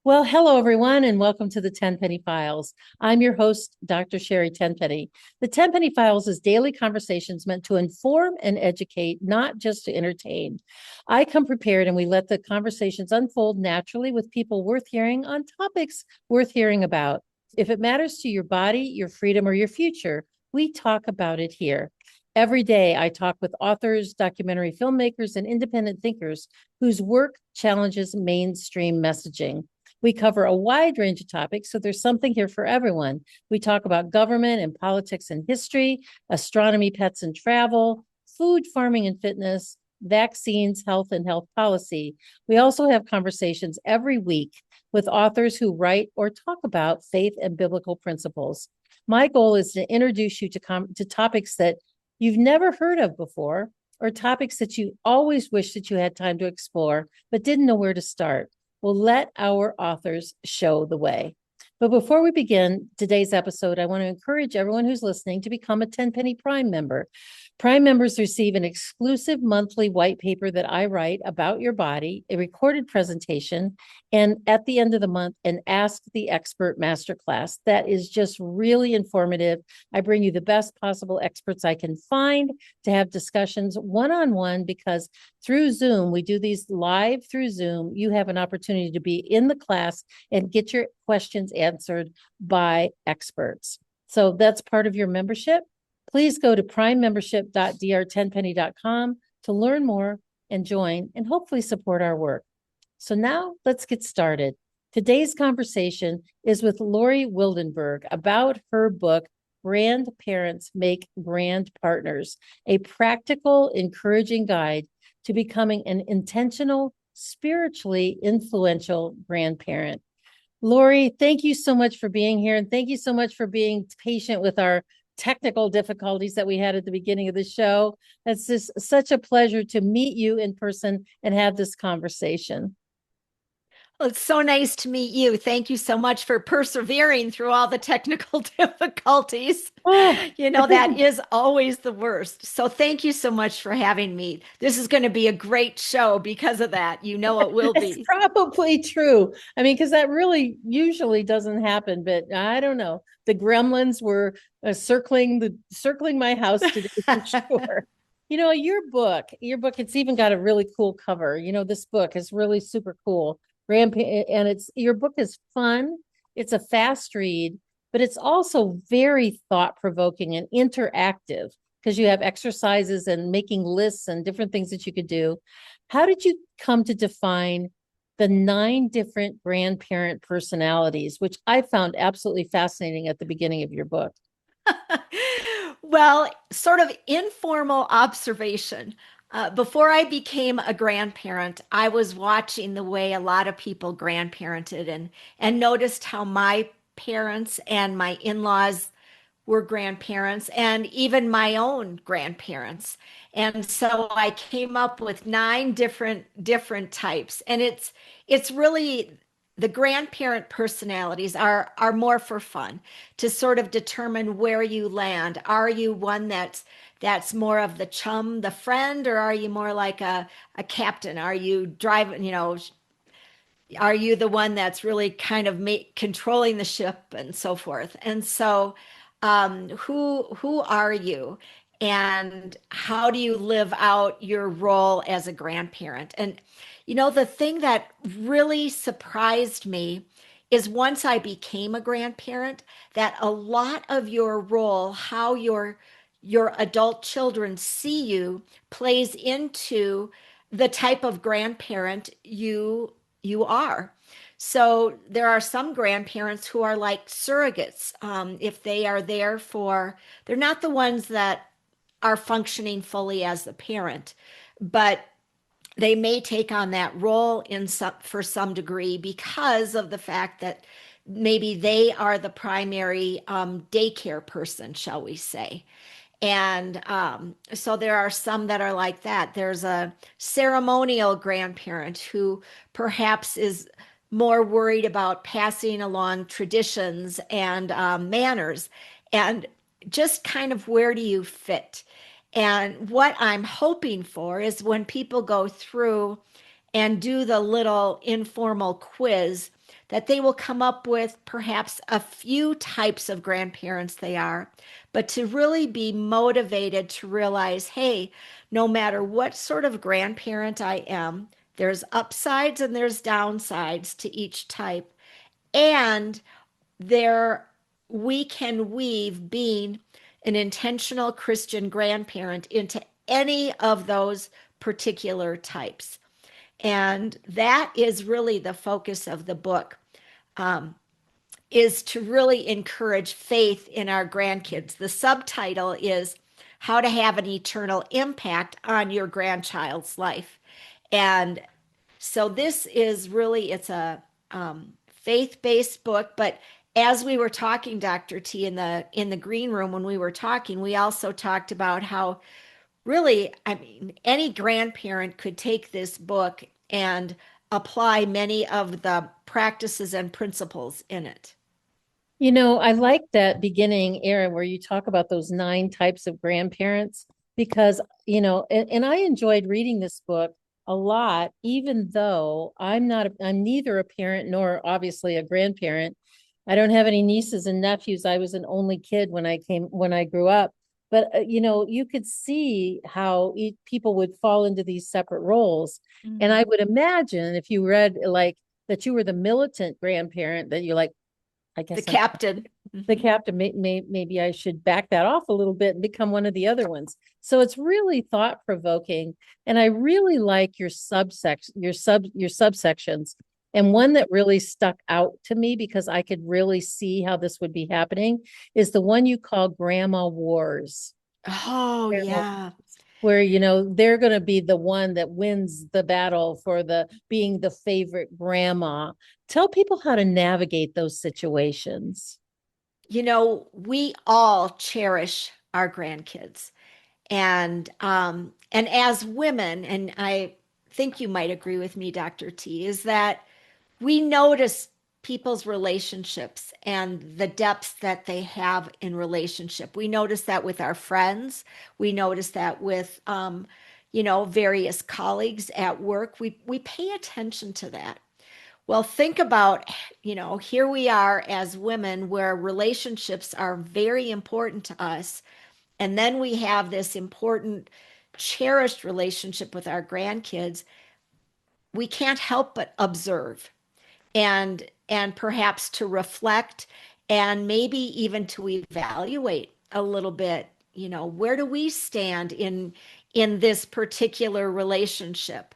Well, hello, everyone, and welcome to the Tenpenny Files. I'm your host, Dr. Sherri Tenpenny. The Tenpenny Files is daily conversations meant to inform and educate, not just to entertain. I come prepared, and we let the conversations unfold naturally with people worth hearing on topics worth hearing about. If it matters to your body, your freedom, or your future, we talk about it here. Every day, I talk with authors, documentary filmmakers, and independent thinkers whose work challenges mainstream messaging. We cover a wide range of topics, so there's something here for everyone. We talk about government and politics and history, astronomy, pets and travel, food, farming and fitness, vaccines, health, and health policy. We also have conversations every week with authors who write or talk about faith and biblical principles. My goal is to introduce you to topics that you've never heard of before, or topics that you always wish that you had time to explore, but didn't know where to start. We'll let our authors show the way. But before we begin today's episode, I want to encourage everyone who's listening to become a Tenpenny Prime member. Prime members receive an exclusive monthly white paper that I write about your body, a recorded presentation, and at the end of the month, an Ask the Expert masterclass that is just really informative. I bring you the best possible experts I can find to have discussions one-on-one, because through Zoom, we do these live through Zoom. You have an opportunity to be in the class and get your questions answered by experts. So that's part of your membership. Please go to primembership.drtenpenny.com to learn more and join and hopefully support our work. So now let's get started. Today's conversation is with Lori Wildenberg about her book, Grandparents Make Grand Partners, a practical, encouraging guide to becoming an intentional, spiritually influential grandparent. Lori, thank you so much for being here, and thank you so much for being patient with our technical difficulties that we had at the beginning of the show. It's just such a pleasure to meet you in person and have this conversation. Well, it's so nice to meet you. Thank you so much for persevering through all the technical difficulties. Oh, That is always the worst. So thank you so much for having me. This is going to be a great show because of that. You know it will it's be. probably true. I mean, because that really usually doesn't happen, but I don't know. The gremlins were circling my house today for sure. Your book, it's even got a really cool cover. This book is really super cool. And your book is fun. It's a fast read, but it's also very thought-provoking and interactive because you have exercises and making lists and different things that you could do. How did you come to define the 9 different grandparent personalities, which I found absolutely fascinating at the beginning of your book? Well, sort of informal observation. Before I became a grandparent, I was watching the way a lot of people grandparented and noticed how my parents and my in-laws were grandparents and even my own grandparents. And so I came up with 9 different types. And it's really the grandparent personalities are more for fun to sort of determine where you land. Are you one that's more of the chum, the friend, or are you more like a captain? Are you driving, are you the one that's really kind of controlling the ship and so forth? And so, who are you, and how do you live out your role as a grandparent? And the thing that really surprised me is once I became a grandparent, that a lot of your role, how your adult children see you, plays into the type of grandparent you are. So there are some grandparents who are like surrogates. If they are there they're not the ones that are functioning fully as the parent, but they may take on that role for some degree because of the fact that maybe they are the primary daycare person, shall we say. And so there are some that are like that. There's a ceremonial grandparent who perhaps is more worried about passing along traditions and manners, and just kind of where do you fit? And what I'm hoping for is when people go through and do the little informal quiz, that they will come up with perhaps a few types of grandparents they are, but to really be motivated to realize, hey, no matter what sort of grandparent I am, there's upsides and there's downsides to each type. And there we can weave being an intentional Christian grandparent into any of those particular types. And that is really the focus of the book, is to really encourage faith in our grandkids. The subtitle is How to Have an Eternal Impact on Your Grandchild's Life. And so this is really, it's a faith-based book, but as we were talking, Dr. T, in the green room when we were talking, we also talked about how really, I mean, any grandparent could take this book and apply many of the practices and principles in it. I like that beginning, Erin, where you talk about those 9 types of grandparents because, and I enjoyed reading this book a lot, even though I'm neither a parent nor obviously a grandparent. I don't have any nieces and nephews. I was an only kid when I grew up. But, you could see how people would fall into these separate roles. And I would imagine if you read like that you were the militant grandparent, that you're like, I The guess I'm captain. the captain. Maybe I should back that off a little bit and become one of the other ones. So it's really thought provoking, and I really like your subsections. And one that really stuck out to me because I could really see how this would be happening is the one you call Grandma Wars. Oh, Grandma yeah. where they're going to be the one that wins the battle for the being the favorite grandma. Tell people how to navigate those situations. We all cherish our grandkids. And as women, and I think you might agree with me, Dr. T, is that we notice people's relationships and the depths that they have in relationship. We notice that with our friends. We notice that with various colleagues at work. We pay attention to that. Well, think about, here we are as women where relationships are very important to us. And then we have this important, cherished relationship with our grandkids. We can't help but observe and perhaps to reflect and maybe even to evaluate a little bit, where do we stand in this particular relationship?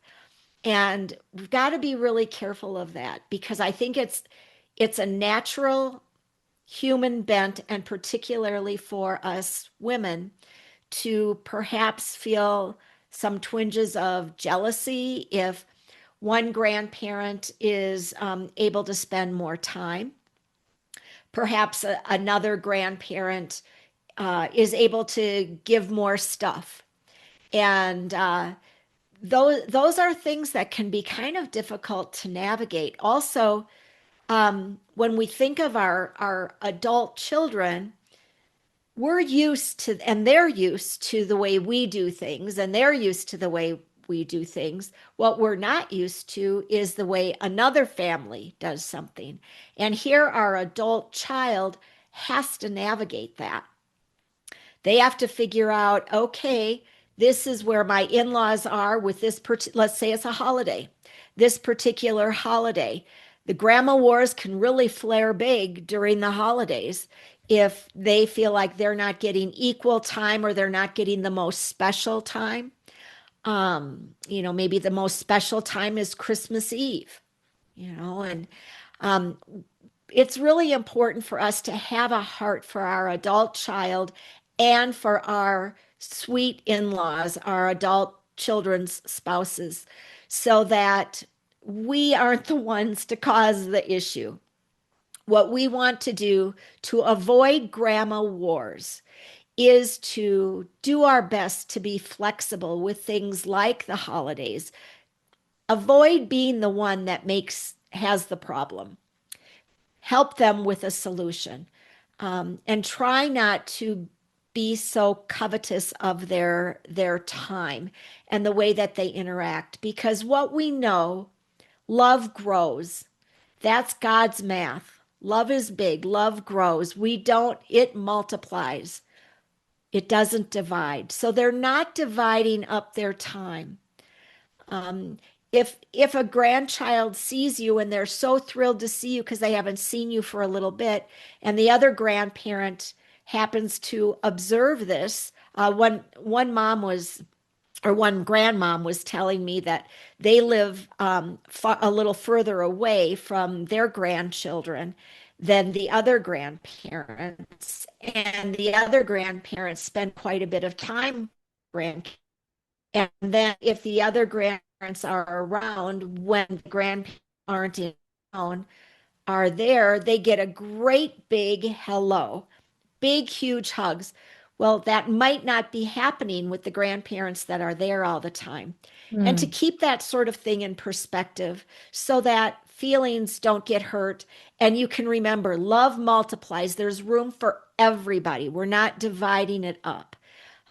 And we've got to be really careful of that because I think it's a natural human bent, and particularly for us women, to perhaps feel some twinges of jealousy if one grandparent is able to spend more time. Perhaps another grandparent is able to give more stuff. And those are things that can be kind of difficult to navigate. Also, when we think of our adult children, we're used to, and they're used to the way we do things, and they're used to the way we do things. What we're not used to is the way another family does something. And here our adult child has to navigate that. They have to figure out, okay, this is where my in-laws are with this, let's say it's a holiday, this particular holiday. The grandma wars can really flare big during the holidays if they feel like they're not getting equal time or they're not getting the most special time. Maybe the most special time is Christmas Eve, and um, it's really important for us to have a heart for our adult child and for our sweet in-laws, our adult children's spouses, so that we aren't the ones to cause the issue. What we want to do to avoid grandma wars is to do our best to be flexible with things like the holidays. Avoid being the one that has the problem. Help them with a solution, and try not to be so covetous of their time and the way that they interact, because what we know, love grows. That's God's math. Love is big, love grows. It multiplies. It doesn't divide. So they're not dividing up their time. Um, if a grandchild sees you and they're so thrilled to see you because they haven't seen you for a little bit, and the other grandparent happens to observe this, one mom was or one grandmom was telling me that they live a little further away from their grandchildren than the other grandparents, and the other grandparents spend quite a bit of time with grandkids. And then if the other grandparents are around when the grandparents aren't in town, are there, they get a great big hello, big, huge hugs. Well, that might not be happening with the grandparents that are there all the time. And to Mm, keep that sort of thing in perspective so that feelings don't get hurt. And you can remember, love multiplies. There's room for everybody. We're not dividing it up.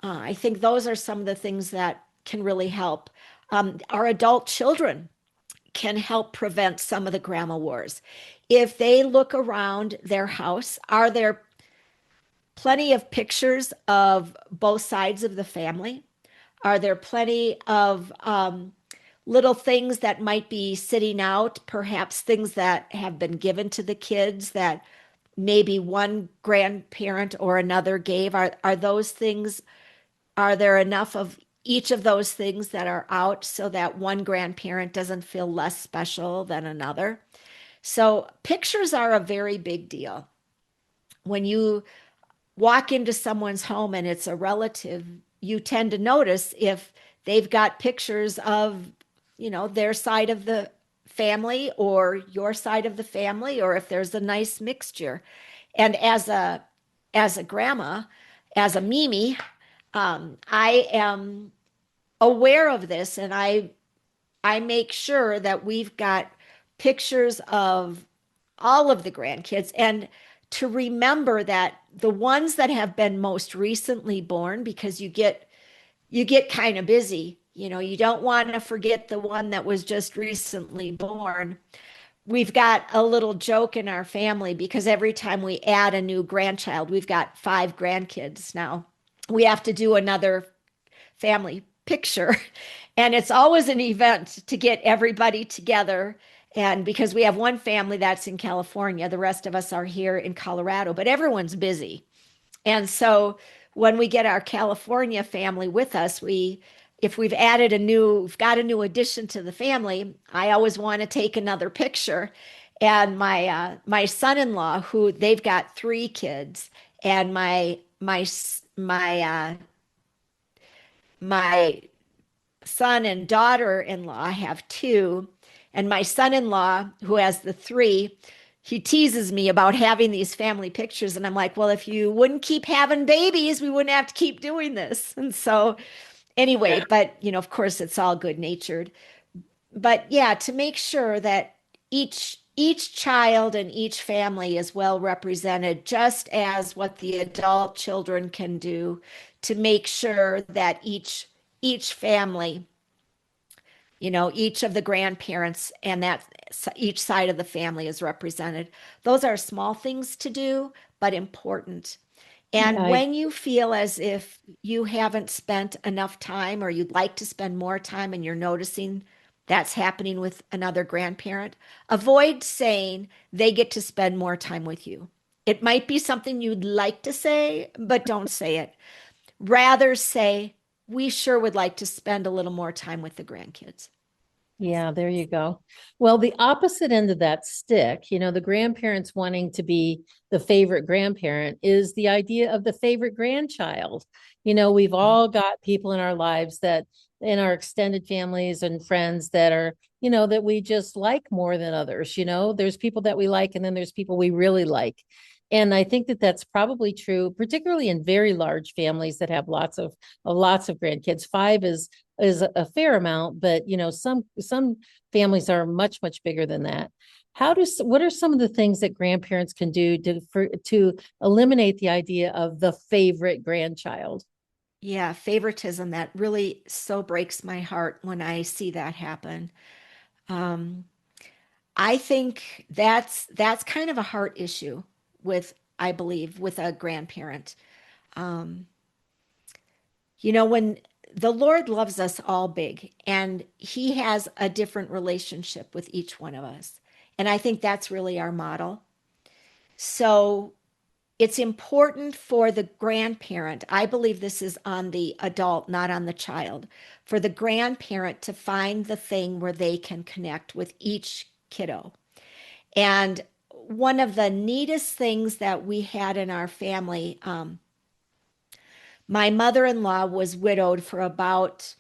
I think those are some of the things that can really help. Our adult children can help prevent some of the grandma wars. If they look around their house, are there plenty of pictures of both sides of the family? Are there plenty of little things that might be sitting out, perhaps things that have been given to the kids that maybe one grandparent or another gave? Are those things, are there enough of each of those things that are out so that one grandparent doesn't feel less special than another? So pictures are a very big deal. When you walk into someone's home and it's a relative, you tend to notice if they've got pictures of, their side of the family or your side of the family, or if there's a nice mixture. And as a grandma, as a Mimi, I am aware of this, and I make sure that we've got pictures of all of the grandkids, and to remember that the ones that have been most recently born, because you get kind of busy, you don't want to forget the one that was just recently born. We've got a little joke in our family because every time we add a new grandchild, we've got 5 grandkids now, we have to do another family picture. And it's always an event to get everybody together. And because we have one family that's in California, the rest of us are here in Colorado, but everyone's busy. And so when we get our California family with us, if we've got a new addition to the family, I always want to take another picture. And my son-in-law, who they've got 3 kids, and my son and daughter-in-law have 2, and my son-in-law, who has the 3, he teases me about having these family pictures, and I'm like, well, if you wouldn't keep having babies, we wouldn't have to keep doing this. And so anyway, but of course it's all good natured. But yeah, to make sure that each child and each family is well represented, just as what the adult children can do to make sure that each family, each of the grandparents and that each side of the family is represented. Those are small things to do, but important. yeah, And when you feel as if you haven't spent enough time or you'd like to spend more time and you're noticing that's happening with another grandparent, avoid saying they get to spend more time with you. It might be something you'd like to say, but don't say it. Rather say, we sure would like to spend a little more time with the grandkids. yeah, there you go. Well, the opposite end of that stick, the grandparents wanting to be the favorite grandparent is the idea of the favorite grandchild. We've all got people in our lives that in our extended families and friends that are, that we just like more than others. There's people that we like, and then there's people we really like. And I think that that's probably true, particularly in very large families that have lots of grandkids. 5 is a fair amount, but some families are much bigger than that. What are some of the things that grandparents can do to eliminate the idea of the favorite grandchild? Yeah, favoritism, that really so breaks my heart when I see that happen. Um, I think that's kind of a heart issue with, I believe, with a grandparent. Um, when the Lord loves us all big, and He has a different relationship with each one of us. And I think that's really our model. So it's important for the grandparent. I believe this is on the adult, not on the child, for the grandparent to find the thing where they can connect with each kiddo. And one of the neatest things that we had in our family, my mother in law was widowed for about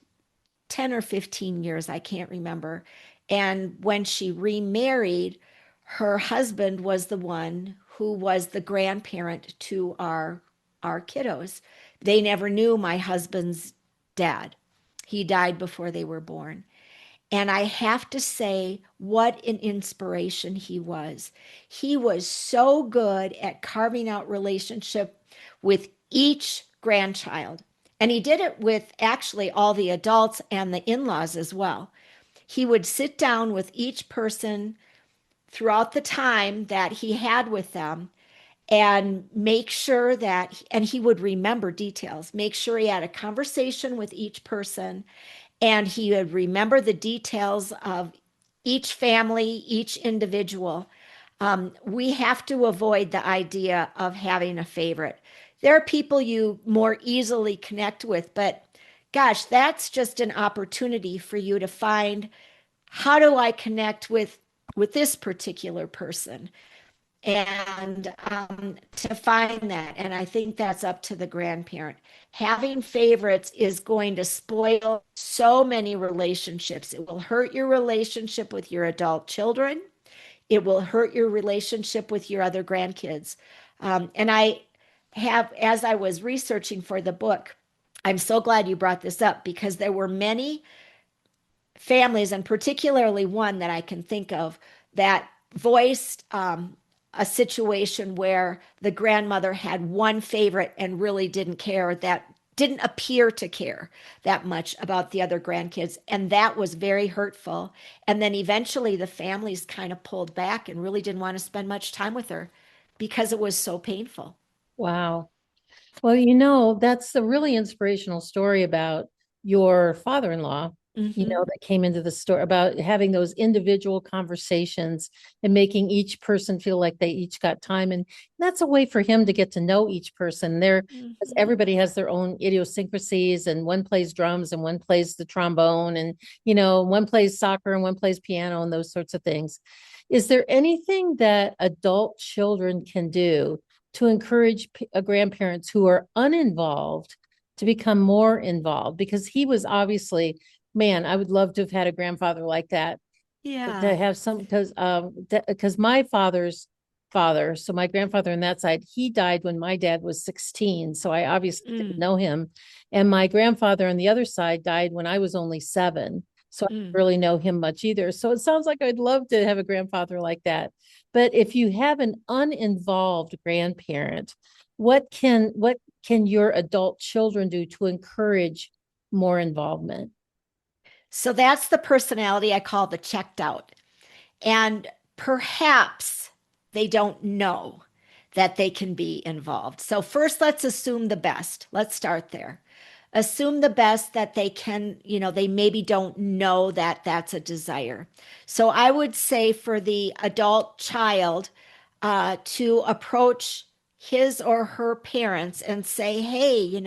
10 or 15 years, I can't remember. And when she remarried, her husband was the one who was the grandparent to our kiddos. They never knew my husband's dad. He died before they were born. And I have to say, what an inspiration he was. He was so good at carving out relationship with each grandchild. And he did it with actually all the adults and the in laws as well. He would sit down with each person throughout the time that he had with them and make sure that, and he would remember details, make sure he had a conversation with each person, and he would remember the details of each family, each individual. We have to avoid the idea of having a favorite. There are people you more easily connect with, but gosh, that's just an opportunity for you to find, how do I connect with this particular person? And to find that. And I think that's up to the grandparent. Having favorites is going to spoil so many relationships. It will hurt your relationship with your adult children. It will hurt your relationship with your other grandkids. And I have, as I was researching for the book, I'm so glad you brought this up, because there were many families, and particularly one that I can think of, that voiced a situation where the grandmother had one favorite and really didn't care, that didn't appear to care that much about the other grandkids. And that was very hurtful. And then eventually the families kind of pulled back and really didn't want to spend much time with her because it was so painful. Wow. Well, that's a really inspirational story about your father-in-law, Hmm. that came into the story about having those individual conversations and making each person feel like they each got time. And that's a way for him to get to know each person there, because Hmm. everybody has their own idiosyncrasies, and one plays drums and one plays the trombone, and, one plays soccer and one plays piano and those sorts of things. Is there anything that adult children can do to encourage grandparents who are uninvolved to become more involved? Because he was obviously, man, I would love to have had a grandfather like that, Yeah. to have some, because my father's father, so my grandfather on that side, he died when my dad was 16, so I obviously didn't Mm, know him. And my grandfather on the other side died when I was only 7, so I didn't mm. really know him much either. So it sounds like I'd love to have a grandfather like that. But if you have an uninvolved grandparent, what can your adult children do to encourage more involvement? So that's the personality I call the checked out. And perhaps they don't know that they can be involved. So, first, let's assume the best. Let's start there. Assume the best, that they can, they maybe don't know that that's a desire. So, I would say for the adult child to approach his or her parents and say, hey,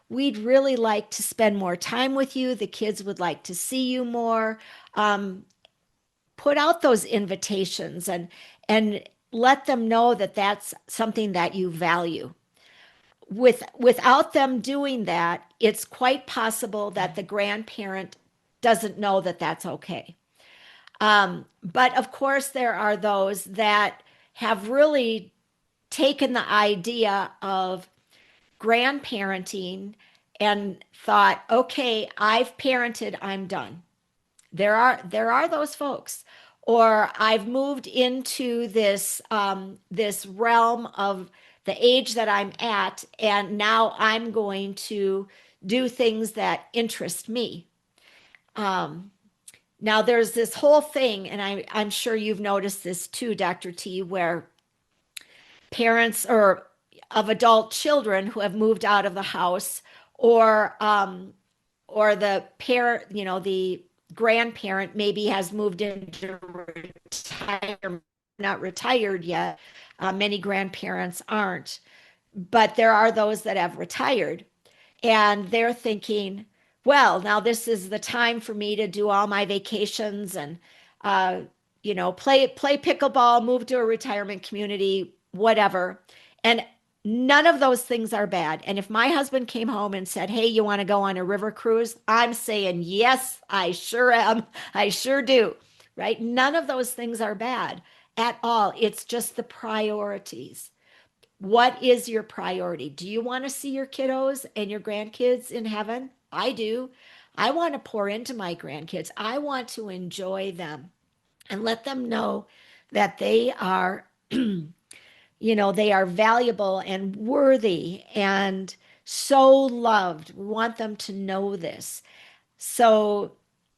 we'd really like to spend more time with you. The kids would like to see you more. Put out those invitations and let them know that that's something that you value. Without them doing that, it's quite possible that the grandparent doesn't know that that's okay. But of course, there are those that have really taken the idea of grandparenting and thought, okay, I've parented, I'm done. There are those folks. Or I've moved into this realm of the age that I'm at, and now I'm going to do things that interest me. Um, Now there's this whole thing, and I'm sure you've noticed this too, Dr. T, where parents or of adult children who have moved out of the house, or the parent, the grandparent maybe has moved into retirement, not retired yet. Many grandparents aren't, but there are those that have retired, and they're thinking, well, now this is the time for me to do all my vacations and uh, play pickleball, move to a retirement community, whatever. And none of those things are bad. And if my husband came home and said, "Hey, you want to go on a river cruise?" I'm saying, "Yes, I sure am. I sure do." Right? None of those things are bad at all. It's just the priorities. What is your priority? Do you want to see your kiddos and your grandkids in heaven? I do. I want to pour into my grandkids. I want to enjoy them and let them know that they are, they are valuable and worthy and so loved. We want them to know this. So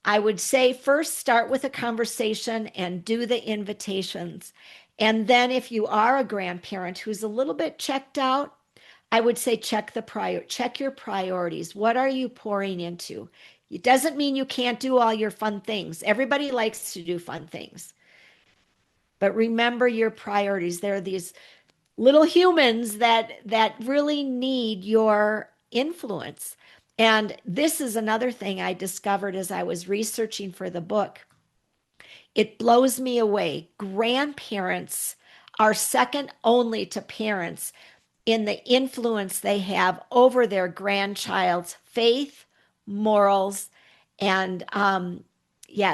I would say first start with a conversation and do the invitations. And then if you are a grandparent who's a little bit checked out, I would say check your priorities. What are you pouring into? It doesn't mean you can't do all your fun things. Everybody likes to do fun things. But remember your priorities. There are these little humans that really need your influence. And this is another thing I discovered as I was researching for the book. It blows me away. Grandparents are second only to parents in the influence they have over their grandchild's faith, morals, and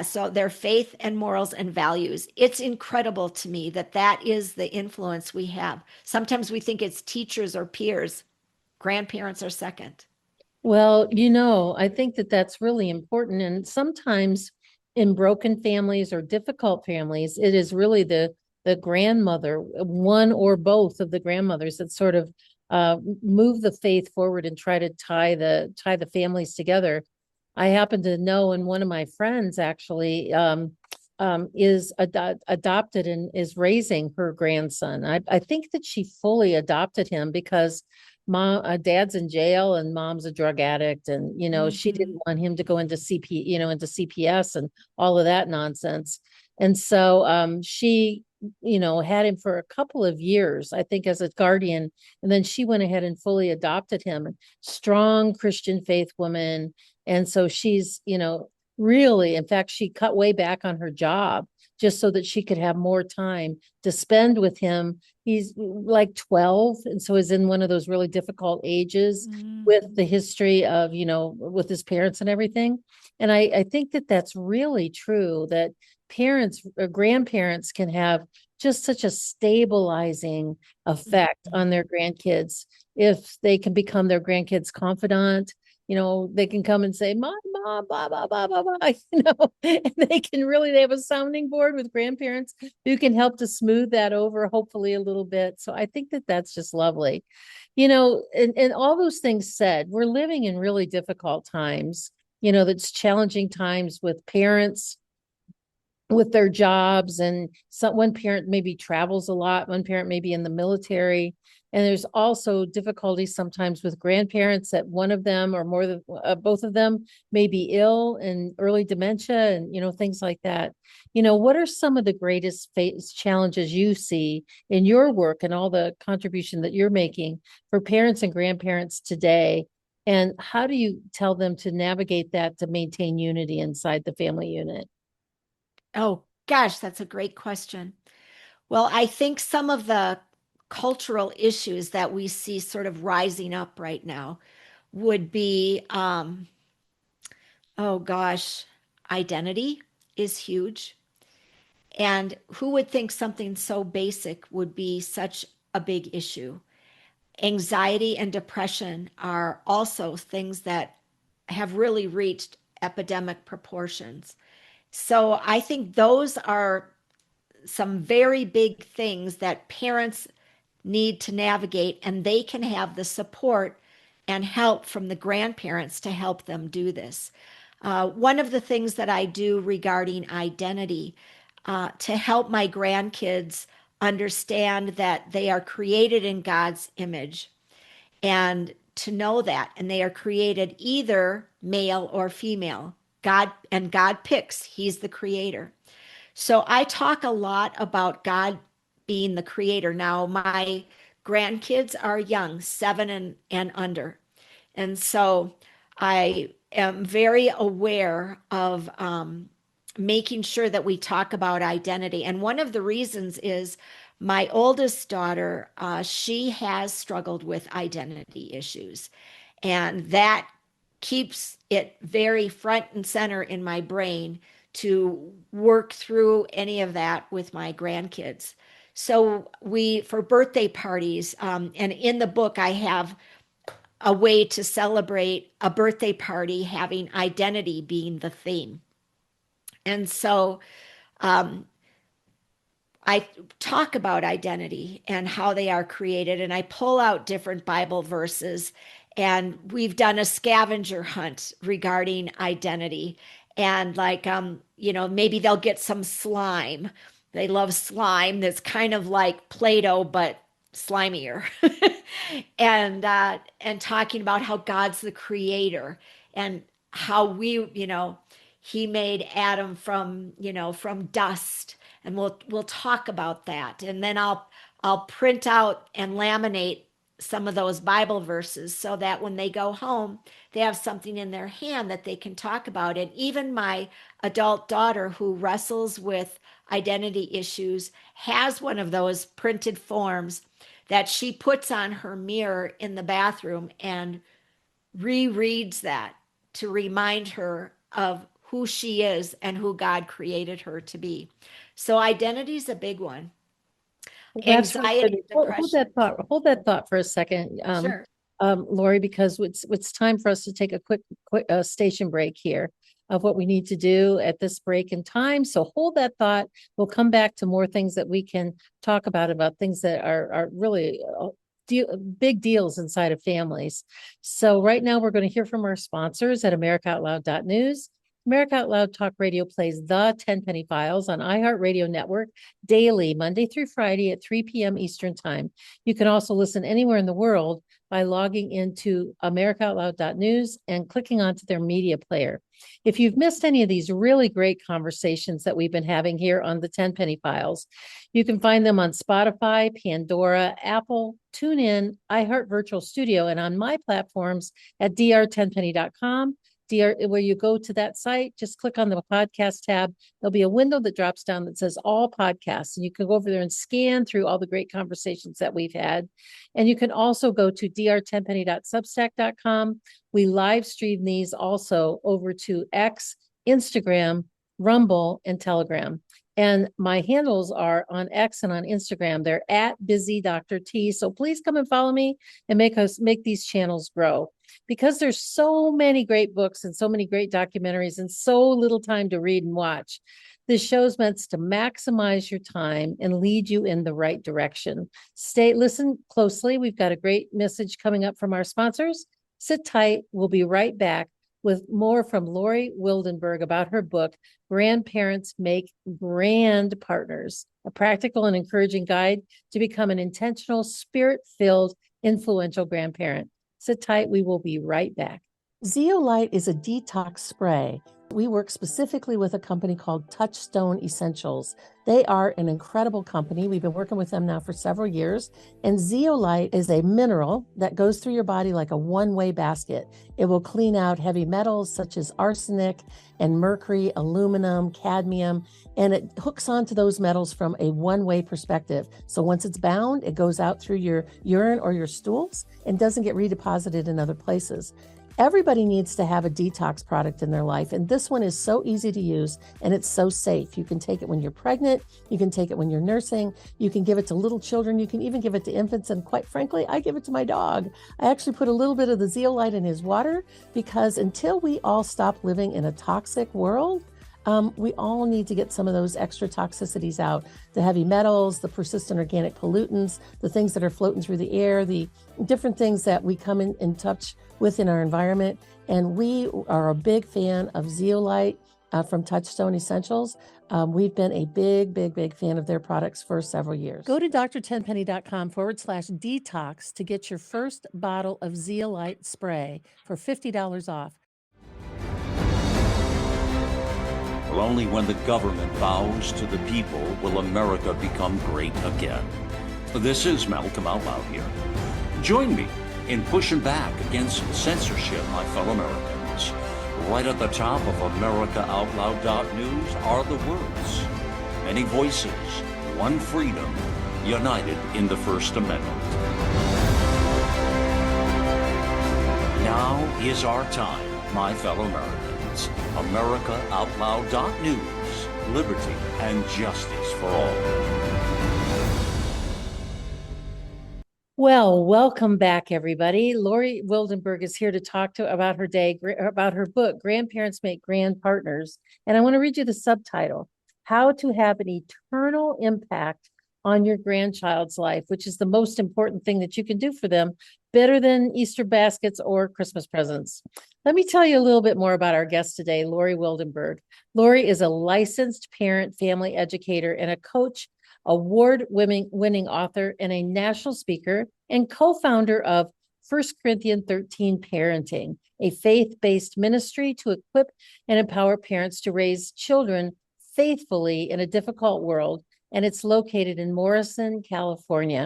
so their faith and morals and values. It's incredible to me that that is the influence we have. Sometimes we think it's teachers or peers. Grandparents are second. Well, I think that that's really important. And sometimes in broken families or difficult families, it is really the grandmother, one or both of the grandmothers that sort of move the faith forward and try to tie the families together. I happen to know, and one of my friends actually is adopted and is raising her grandson. I think that she fully adopted him because dad's in jail and mom's a drug addict, and she Mhm. didn't want him to go into into CPS and all of that nonsense. And so she had him for a couple of years, I think, as a guardian, and then she went ahead and fully adopted him. Strong Christian faith woman. And so she's really, in fact, she cut way back on her job just so that she could have more time to spend with him. He's like 12, and so is in one of those really difficult ages with the Mhm. history of, with his parents and everything. And I think that that's really true, that parents or grandparents can have just such a stabilizing effect on their grandkids if they can become their grandkids' confidant. They can come and say, mom, blah, blah, blah, blah, blah, and they have a sounding board with grandparents who can help to smooth that over, hopefully a little bit. So I think that that's just lovely. And all those things said, we're living in really difficult times, that's challenging times with parents, with their jobs, and one parent maybe travels a lot, one parent may be in the military, and there's also difficulties sometimes with grandparents that one of them or more than both of them may be ill and early dementia and things like that. What are some of the greatest challenges you see in your work and all the contribution that you're making for parents and grandparents today, and how do you tell them to navigate that to maintain unity inside the family unit? Oh, gosh, that's a great question. Well, I think some of the cultural issues that we see sort of rising up right now would be, oh gosh, identity is huge. And who would think something so basic would be such a big issue? Anxiety and depression are also things that have really reached epidemic proportions. So I think those are some very big things that parents need to navigate, and they can have the support and help from the grandparents to help them do this. One of the things that I do regarding identity to help my grandkids understand that they are created in God's image and to know that, and they are created either male or female. God picks, He's the creator. So I talk a lot about God being the creator. Now, my grandkids are young, 7 and under. And so I am very aware of making sure that we talk about identity. And one of the reasons is my oldest daughter, she has struggled with identity issues. And that keeps it very front and center in my brain to work through any of that with my grandkids. So for birthday parties, and in the book, I have a way to celebrate a birthday party having identity being the theme. And so um, I talk about identity and how they are created, and I pull out different Bible verses. And we've done a scavenger hunt regarding identity. And maybe they'll get some slime. They love slime that's kind of like Play-Doh, but slimier. And talking about how God's the creator and how he made Adam from dust, and we'll talk about that. And then I'll print out and laminate some of those Bible verses so that when they go home, they have something in their hand that they can talk about. And even my adult daughter, who wrestles with identity issues, has one of those printed forms that she puts on her mirror in the bathroom and rereads that to remind her of who she is and who God created her to be. So identity is a big one. That's really Anxiety, good. Hold depression. hold that thought for a second, Sure. Lori, because it's time for us to take a quick station break here of what we need to do at this break in time. So hold that thought. We'll come back to more things that we can talk about things that are really big deals inside of families. So right now we're going to hear from our sponsors at AmericaOutloud.news. America Out Loud Talk Radio plays the Tenpenny Files on iHeartRadio Network daily, Monday through Friday at 3 p.m. Eastern Time. You can also listen anywhere in the world by logging into AmericaOutloud.news and clicking onto their media player. If you've missed any of these really great conversations that we've been having here on the Tenpenny Files, you can find them on Spotify, Pandora, Apple, TuneIn, iHeart Virtual Studio, and on my platforms at drtenpenny.com. Where you go to that site, just click on the podcast tab. There'll be a window that drops down that says all podcasts, and you can go over there and scan through all the great conversations that we've had. And you can also go to drtenpenny.substack.com. We live stream these also over to X, Instagram, Rumble, and Telegram. And my handles are on X and on Instagram. They're at Busy Dr. T. So please come and follow me and make these channels grow, because there's so many great books and so many great documentaries and so little time to read and watch. This show's meant to maximize your time and lead you in the right direction. Listen closely. We've got a great message coming up from our sponsors. Sit tight. We'll be right back with more from Lori Wildenberg about her book, Grandparents Make Grand Partners, a practical and encouraging guide to become an intentional, spirit-filled, influential grandparent. Sit tight. We will be right back. Zeolite is a detox spray. We work specifically with a company called Touchstone Essentials. They are an incredible company. We've been working with them now for several years. And zeolite is a mineral that goes through your body like a one-way basket. It will clean out heavy metals such as arsenic and mercury, aluminum, cadmium, and it hooks onto those metals from a one-way perspective. So once it's bound, it goes out through your urine or your stools and doesn't get redeposited in other places. Everybody needs to have a detox product in their life, and this one is so easy to use and it's so safe. You can take it when you're pregnant, you can take it when you're nursing, you can give it to little children, you can even give it to infants, and quite frankly, I give it to my dog. I actually put a little bit of the zeolite in his water because until we all stop living in a toxic world, we all need to get some of those extra toxicities out, the heavy metals, the persistent organic pollutants, the things that are floating through the air, the different things that we come in touch with in our environment. And we are a big fan of Zeolite from Touchstone Essentials. We've been a big fan of their products for several years. Go to drtenpenny.com/detox to get your first bottle of Zeolite spray for $50 off. Well, only when the government bows to the people will America become great again. This is Malcolm Out Loud here. Join me in pushing back against censorship, my fellow Americans. Right at the top of AmericaOutloud.news are the words, many voices, one freedom, united in the First Amendment. Now is our time, my fellow Americans. AmericaOutloud.news, liberty and justice for all. Well, welcome back, everybody. Lori Wildenberg is here to talk about her book, Grandparents Make Grand Partners. And I want to read you the subtitle, How to Have an Eternal Impact on Your Grandchild's Life, which is the most important thing that you can do for them, better than Easter baskets or Christmas presents. Let me tell you a little bit more about our guest today, Lori Wildenberg. Lori is a licensed parent, family educator, and a coach, award-winning author, and a national speaker, and co-founder of 1 Corinthians 13 Parenting, a faith-based ministry to equip and empower parents to raise children faithfully in a difficult world. And it's located in Morrison, Colorado.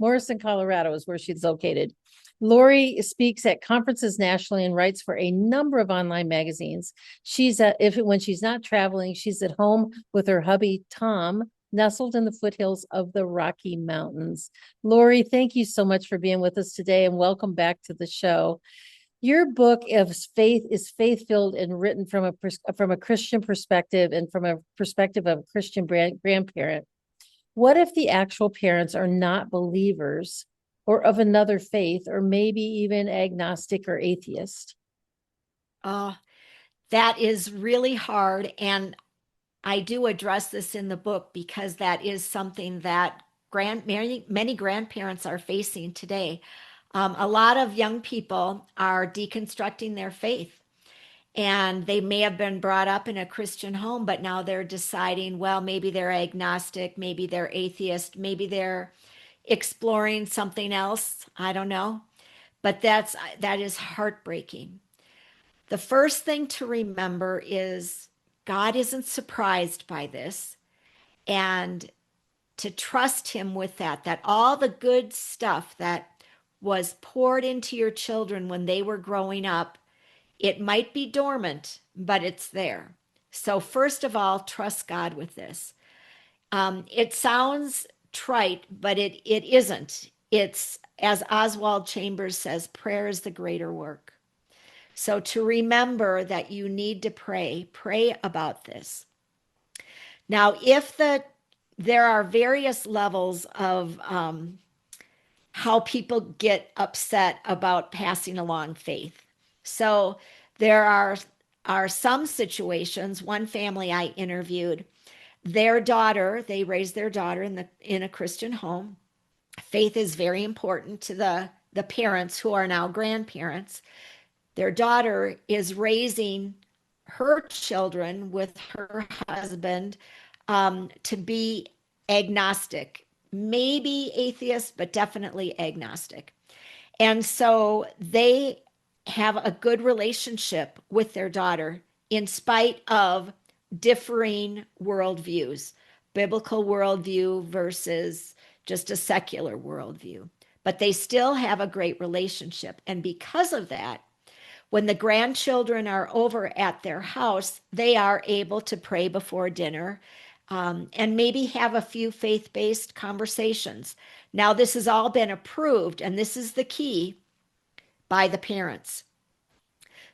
Morrison, Colorado is where she's located. Lori speaks at conferences nationally and writes for a number of online magazines. When she's not traveling, she's at home with her hubby, Tom, nestled in the foothills of the Rocky Mountains. Lori, thank you so much for being with us today, and welcome back to the show. Your book is faith-filled and written from a Christian perspective and from a perspective of a Christian grandparent. What if the actual parents are not believers or of another faith, or maybe even agnostic or atheist? That is really hard. And I do address this in the book because that is something that many grandparents are facing today. A lot of young people are deconstructing their faith, and they may have been brought up in a Christian home, but now they're deciding, well, maybe they're agnostic, maybe they're atheist, maybe they're exploring something else. I don't know. But that is heartbreaking. The first thing to remember is God isn't surprised by this, and to trust him with that all the good stuff that was poured into your children when they were growing up, it might be dormant, but it's there. So first of all, trust God with this. It sounds trite, but it isn't. It's, as Oswald Chambers says, prayer is the greater work. So to remember that you need to pray about this. Now, there are various levels of how people get upset about passing along faith. So there are some situations. One family I interviewed, they raised their daughter in a Christian home. Faith is very important to the parents who are now grandparents. Their daughter is raising her children with her husband to be agnostic, maybe atheist, but definitely agnostic. And so they have a good relationship with their daughter in spite of differing worldviews, biblical worldview versus just a secular worldview. But they still have a great relationship. And because of that, when the grandchildren are over at their house, they are able to pray before dinner and maybe have a few faith-based conversations. Now, this has all been approved, and this is the key, by the parents.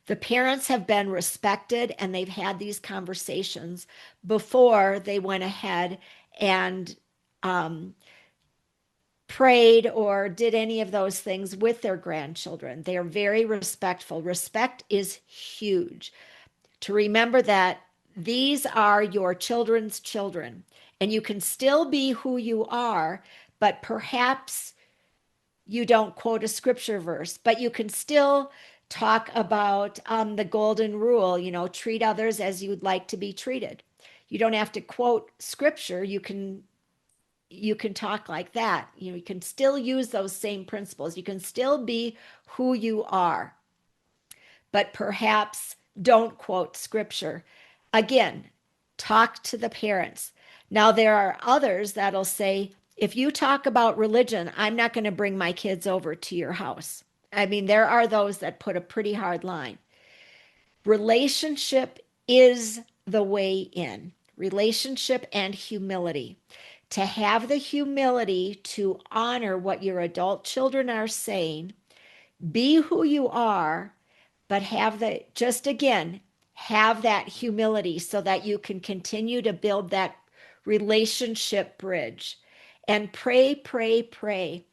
The parents have been respected, and they've had these conversations before they went ahead and prayed or did any of those things with their grandchildren. They are very respectful. Respect is huge. to remember that these are your children's children, and you can still be who you are, but perhaps you don't quote a scripture verse, but you can still talk about the golden rule, treat others as you'd like to be treated. You don't have to quote scripture. You can talk like that. You can still use those same principles. You can still be who you are, but perhaps don't quote scripture. Again, talk to the parents. Now, there are others that'll say, if you talk about religion, I'm not going to bring my kids over to your house. I mean, there are those that put a pretty hard line. Relationship is the way in. Relationship and humility. To have the humility to honor what your adult children are saying, be who you are, but have that humility so that you can continue to build that relationship bridge. And pray, pray, pray.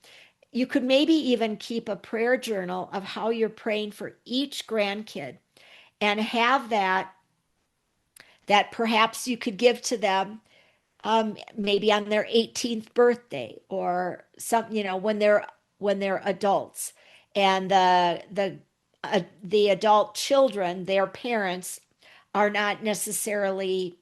You could maybe even keep a prayer journal of how you're praying for each grandkid, and have that perhaps you could give to them, maybe on their 18th birthday, or some, when they're adults, and the adult children, their parents, are not necessarily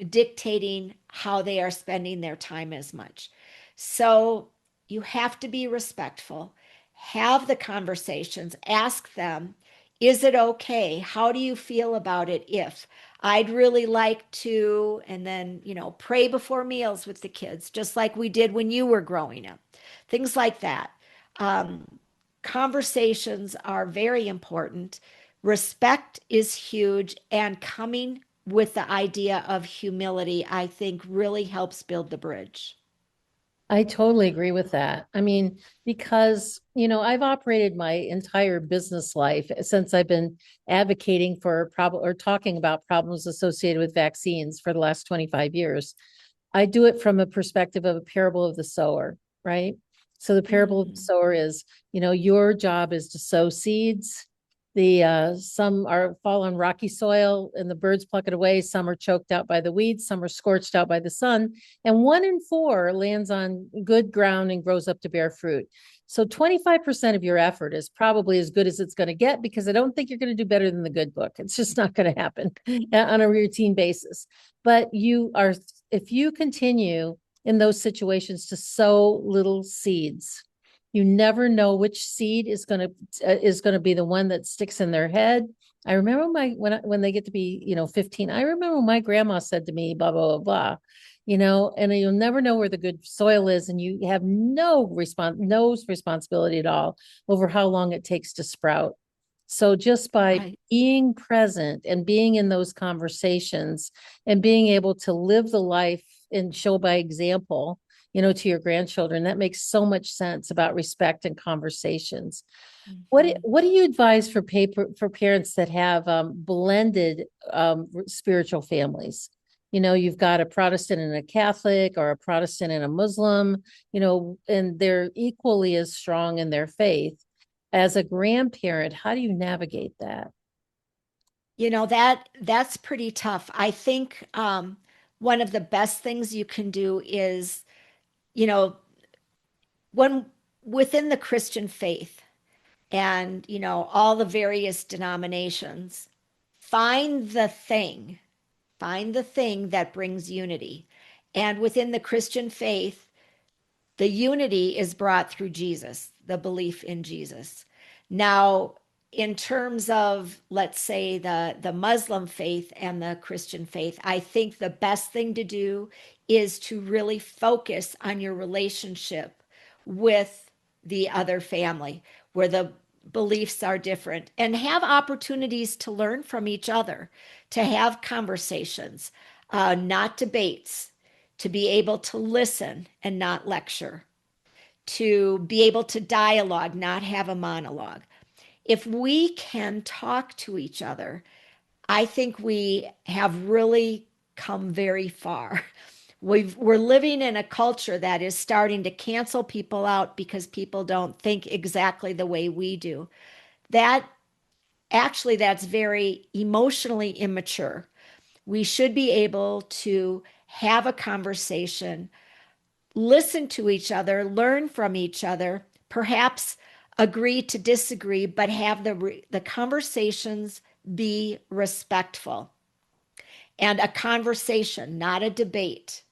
dictating how they are spending their time as much. So you have to be respectful, have the conversations, ask them, is it okay? How do you feel about it if? I'd really like to, and then, pray before meals with the kids, just like we did when you were growing up. Things like that. Conversations are very important. Respect is huge, and coming with the idea of humility, I think, really helps build the bridge. I totally agree with that. I mean, because, I've operated my entire business life since I've been advocating for problem or talking about problems associated with vaccines for the last 25 years. I do it from a perspective of a parable of the sower, right? So the parable of the sower is, your job is to sow seeds. Some fall on rocky soil and the birds pluck it away. Some are choked out by the weeds. Some are scorched out by the sun. And 1 in 4 lands on good ground and grows up to bear fruit. So 25% of your effort is probably as good as it's going to get, because I don't think you're going to do better than the good book. It's just not going to happen on a routine basis. But if you continue in those situations to sow little seeds, you never know which seed is going to be the one that sticks in their head. I remember when they get to be 15. I remember my grandma said to me, blah blah blah blah, and you'll never know where the good soil is, and you have no responsibility at all over how long it takes to sprout. So just by being present and being in those conversations and being able to live the life and show by example, to your grandchildren, that makes so much sense about respect and conversations. What do you advise for parents that have blended spiritual families? You've got a Protestant and a Catholic, or a Protestant and a Muslim, and they're equally as strong in their faith. As a grandparent, how do you navigate that? That's pretty tough. I think one of the best things you can do is, when within the Christian faith, and all the various denominations, find the thing that brings unity. And within the Christian faith, the unity is brought through Jesus, the belief in Jesus. Now, in terms of, let's say, the Muslim faith and the Christian faith, I think the best thing to do is to really focus on your relationship with the other family, where the beliefs are different, and have opportunities to learn from each other, to have conversations, not debates, to be able to listen and not lecture, to be able to dialogue, not have a monologue. If we can talk to each other, I think we have really come very far. We're living in a culture that is starting to cancel people out because people don't think exactly the way we do. That actually, that's very emotionally immature. We should be able to have a conversation, listen to each other, learn from each other, perhaps agree to disagree, but have the conversations be respectful. And a conversation, not a debate,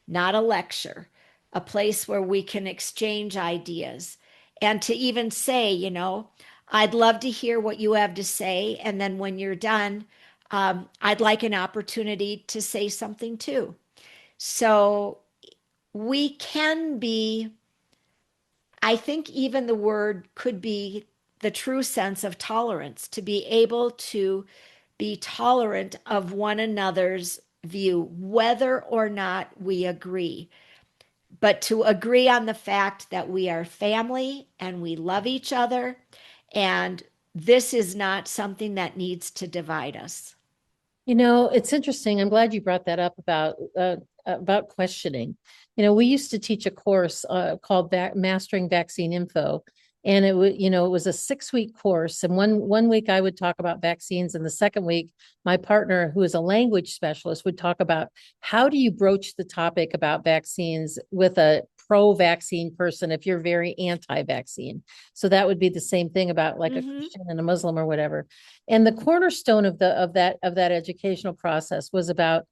not a lecture, a place where we can exchange ideas. And to even say, I'd love to hear what you have to say. And then when you're done, I'd like an opportunity to say something too. So we can be, I think even the word could be the true sense of tolerance, to be able to be tolerant of one another's view, whether or not we agree, but to agree on the fact that we are family and we love each other. And this is not something that needs to divide us. It's interesting. I'm glad you brought that up about questioning. We used to teach a course called Mastering Vaccine Info, and it was a 6-week course. And one week I would talk about vaccines, and the second week my partner, who is a language specialist, would talk about how do you broach the topic about vaccines with a pro-vaccine person if you're very anti-vaccine. So that would be the same thing about like a Christian and a Muslim or whatever. And the cornerstone of that educational process was about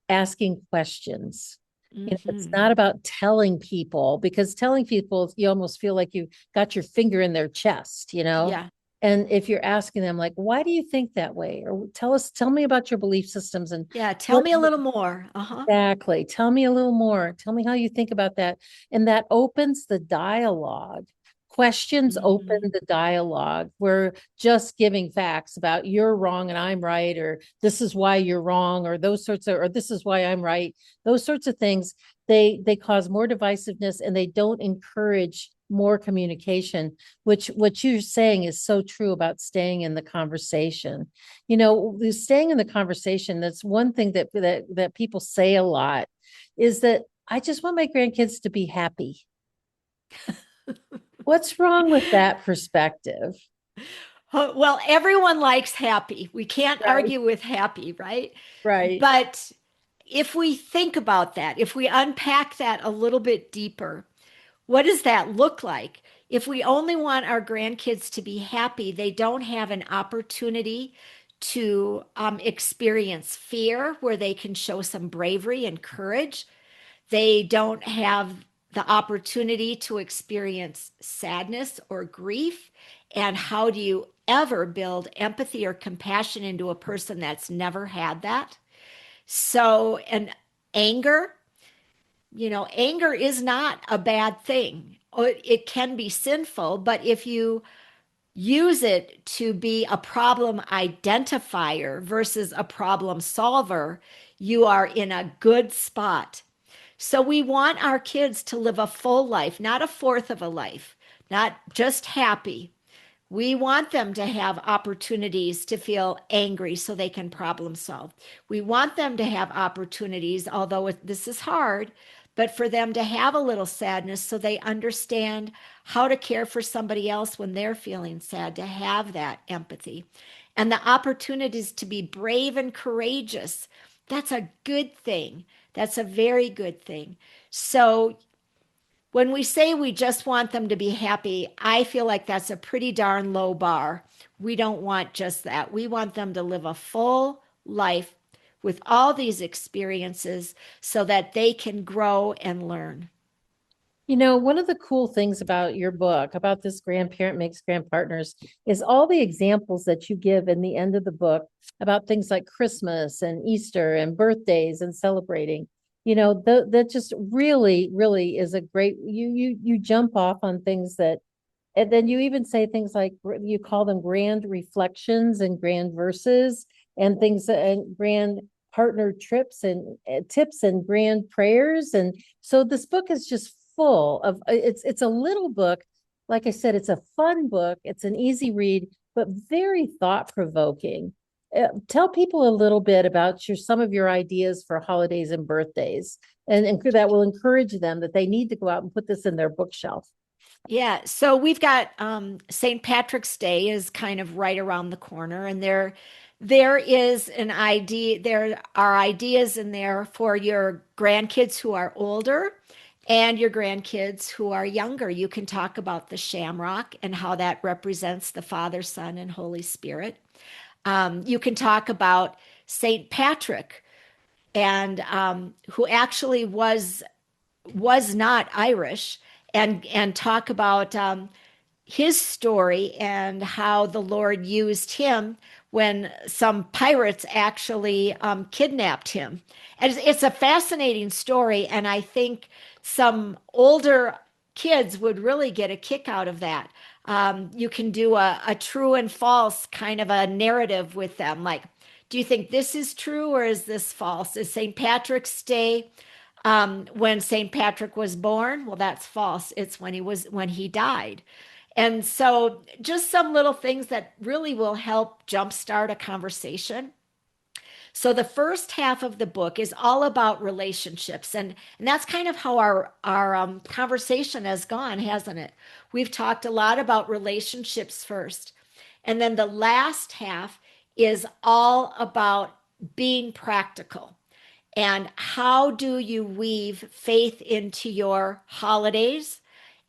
asking questions. It's not about telling people, because telling people, you almost feel like you got your finger in their chest, Yeah. And if you're asking them, like, why do you think that way? Or tell me about your belief systems. And yeah, tell me a little more. Exactly. Tell me a little more. Tell me how you think about that. And that opens the dialogue. Questions open the dialogue. We're just giving facts about you're wrong and I'm right, or this is why you're wrong, or or this is why I'm right. Those sorts of things, they cause more divisiveness, and they don't encourage more communication, which what you're saying is so true about staying in the conversation. Staying in the conversation, that's one thing that people say a lot, is that I just want my grandkids to be happy. What's wrong with that perspective? Well, everyone likes happy. We can't argue with happy, right? Right. But if we think about that, if we unpack that a little bit deeper, what does that look like? If we only want our grandkids to be happy, they don't have an opportunity to experience fear where they can show some bravery and courage. They don't have the opportunity to experience sadness or grief. And how do you ever build empathy or compassion into a person that's never had that? So, and anger, anger is not a bad thing. It can be sinful, but if you use it to be a problem identifier versus a problem solver, you are in a good spot. So we want our kids to live a full life, not a fourth of a life, not just happy. We want them to have opportunities to feel angry so they can problem solve. We want them to have opportunities, although this is hard, but for them to have a little sadness so they understand how to care for somebody else when they're feeling sad, to have that empathy. And the opportunities to be brave and courageous. That's a good thing. That's a very good thing. So when we say we just want them to be happy, I feel like that's a pretty darn low bar. We don't want just that. We want them to live a full life with all these experiences so that they can grow and learn. One of the cool things about your book, about this Grandparent Makes Grandpartners, is all the examples that you give in the end of the book about things like Christmas and Easter and birthdays and celebrating. That just really, really is a great, you jump off on things that, and then you even say things like, you call them grand reflections and grand verses and things, and grand partner trips and tips and grand prayers. And so this book is just full of, it's a little book. Like I said, it's a fun book. It's an easy read, but very thought-provoking. Tell people a little bit about some of your ideas for holidays and birthdays, and that will encourage them that they need to go out and put this in their bookshelf. Yeah, so we've got St. Patrick's Day is kind of right around the corner, and there is an idea, there are ideas in there for your grandkids who are older and your grandkids who are younger. You can talk about the shamrock and how that represents the Father, Son, and Holy Spirit. You can talk about St. Patrick, and who actually was not Irish, and talk about his story and how the Lord used him when some pirates actually kidnapped him. And it's a fascinating story, and I think some older kids would really get a kick out of that. You can do a true and false kind of a narrative with them. Like, do you think this is true or is this false? Is St. Patrick's Day when St. Patrick was born? Well, that's false. It's when he died. And so just some little things that really will help jumpstart a conversation. So the first half of the book is all about relationships, and that's kind of how our conversation has gone, hasn't it? We've talked a lot about relationships first, and then the last half is all about being practical. And how do you weave faith into your holidays,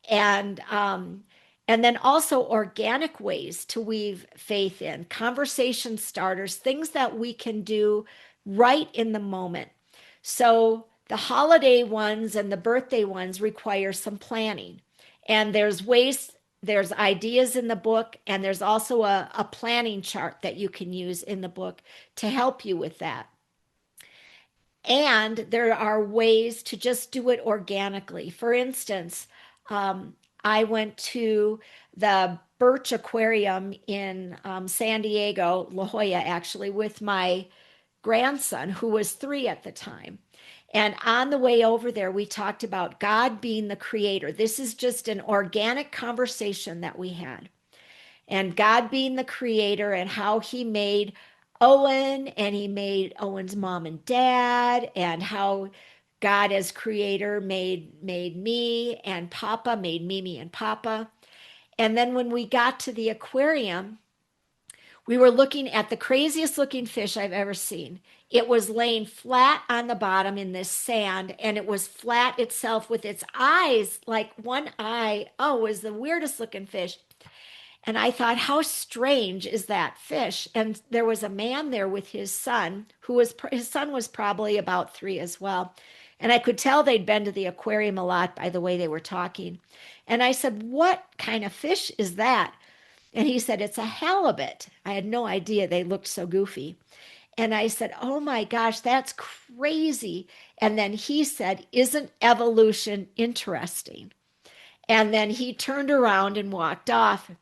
and and then also organic ways to weave faith in, conversation starters, things that we can do right in the moment. So the holiday ones and the birthday ones require some planning. And there's ideas in the book, and there's also a planning chart that you can use in the book to help you with that. And there are ways to just do it organically. For instance, I went to the Birch Aquarium in San Diego, La Jolla, actually, with my grandson, who was 3 at the time. And on the way over there, we talked about God being the creator. This is just an organic conversation that we had. And God being the creator, and how he made Owen, and he made Owen's mom and dad, and how God as creator made me and Papa, made Mimi and Papa. And then when we got to the aquarium, we were looking at the craziest looking fish I've ever seen. It was laying flat on the bottom in this sand, and it was flat itself with its eyes, like one eye. Oh, it was the weirdest looking fish. And I thought, how strange is that fish? And there was a man there with his son, his son was probably about 3 as well. And I could tell they'd been to the aquarium a lot by the way they were talking. And I said, what kind of fish is that? And he said, it's a halibut. I had no idea they looked so goofy. And I said, oh my gosh, that's crazy. And then he said, isn't evolution interesting? And then he turned around and walked off.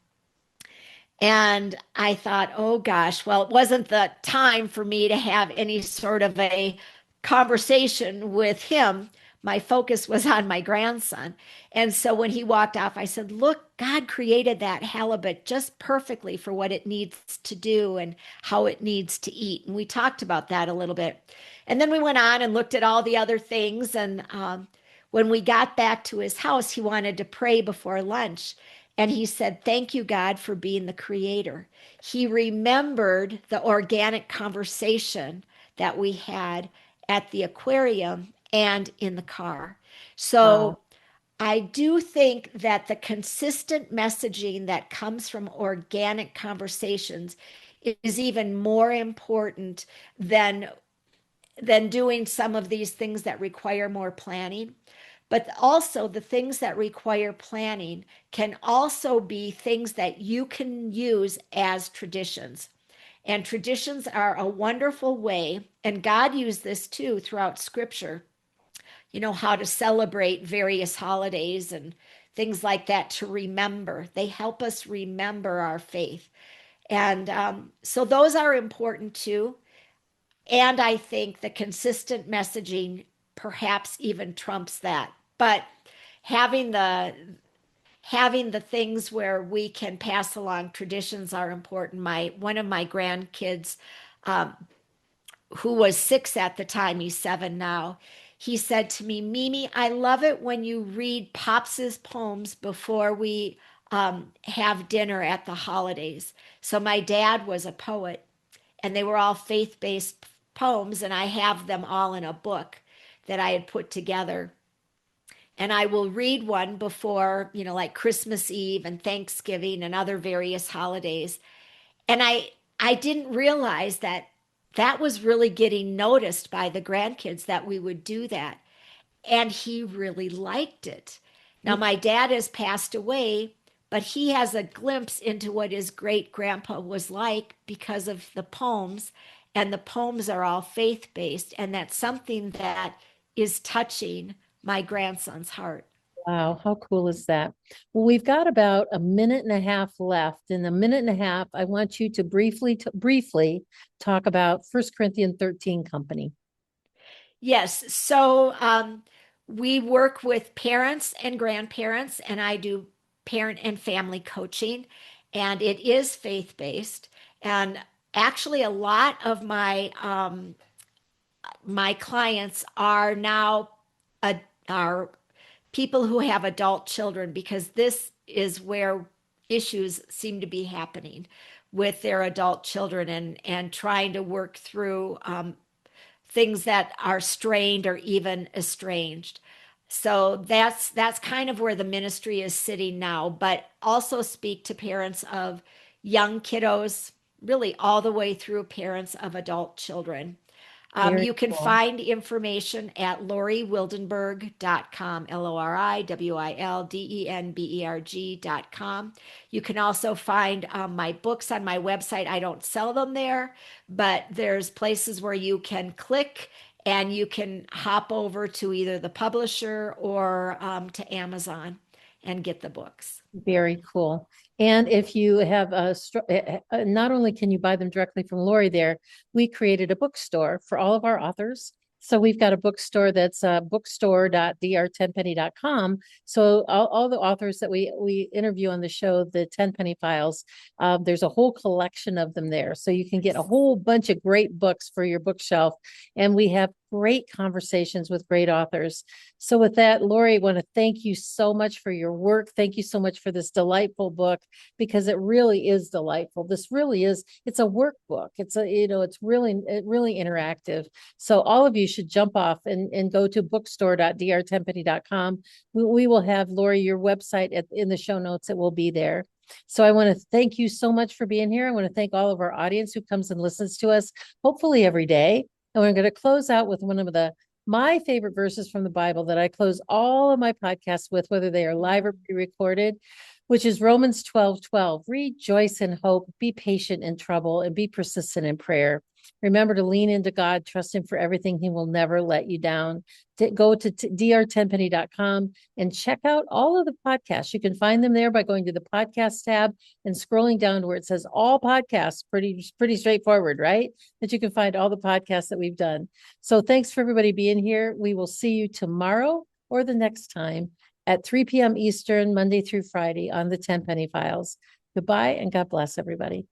And I thought, oh gosh, well, it wasn't the time for me to have any sort of a conversation with him. My focus was on my grandson. And so when he walked off, I said, look, God created that halibut just perfectly for what it needs to do and how it needs to eat. And we talked about that a little bit. And then we went on and looked at all the other things. And when we got back to his house, he wanted to pray before lunch. And he said, thank you, God, for being the creator. He remembered the organic conversation that we had at the aquarium and in the car. So Wow. I do think that the consistent messaging that comes from organic conversations is even more important than doing some of these things that require more planning. But also, the things that require planning can also be things that you can use as traditions. And traditions are a wonderful way, and God used this too throughout Scripture, how to celebrate various holidays and things like that, to remember. They help us remember our faith. And so those are important too. And I think the consistent messaging perhaps even trumps that. But having the things where we can pass along traditions are important. One of my grandkids, who was 6 at the time, he's 7 now, he said to me, Mimi, I love it when you read Pops's poems before we have dinner at the holidays. So my dad was a poet, and they were all faith-based poems, and I have them all in a book that I had put together. And I will read one before, like Christmas Eve and Thanksgiving and other various holidays. And I didn't realize that that was really getting noticed by the grandkids that we would do that. And he really liked it. Now, my dad has passed away, but he has a glimpse into what his great grandpa was like because of the poems. And the poems are all faith based. And that's something that is touching my grandson's heart. Wow, how cool is that? Well, we've got about a minute and a half left. In a minute and a half, I want you to briefly talk about 1 Corinthians 13 company. Yes. So we work with parents and grandparents, and I do parent and family coaching, and it is faith based. And actually, a lot of my clients are now are people who have adult children, because this is where issues seem to be happening with their adult children, and trying to work through things that are strained or even estranged. So that's kind of where the ministry is sitting now, but also speak to parents of young kiddos, really all the way through parents of adult children. Very You can cool. find information at LoriWildenberg.com, LoriWildenberg.com. You can also find my books on my website. I don't sell them there, but there's places where you can click and you can hop over to either the publisher or to Amazon and get the books. Very cool. And if you have not only can you buy them directly from Lori there, we created a bookstore for all of our authors. So we've got a bookstore that's bookstore.drtenpenny.com. So all the authors that we interview on the show, the Tenpenny Files, there's a whole collection of them there. So you can get a whole bunch of great books for your bookshelf. And we have great conversations with great authors. So with that, Lori, I want to thank you so much for your work. Thank you so much for this delightful book, because it really is delightful. This really is, it's a workbook. It's it's really interactive. So all of you should jump off and go to bookstore.drtenpenny.com. We will have, Lori, your website in the show notes. It will be there. So I want to thank you so much for being here. I want to thank all of our audience who comes and listens to us, hopefully every day. And we're going to close out with one of my favorite verses from the Bible that I close all of my podcasts with, whether they are live or pre-recorded, which is Romans 12:12. Rejoice in hope, be patient in trouble, and be persistent in prayer. Remember to lean into God, trust Him for everything. He will never let you down. Go to drtenpenny.com and check out all of the podcasts. You can find them there by going to the podcast tab and scrolling down to where it says all podcasts. Pretty straightforward, right? That you can find all the podcasts that we've done. So thanks for everybody being here. We will see you tomorrow or the next time at 3 p.m. Eastern, Monday through Friday on the Tenpenny Files. Goodbye and God bless everybody.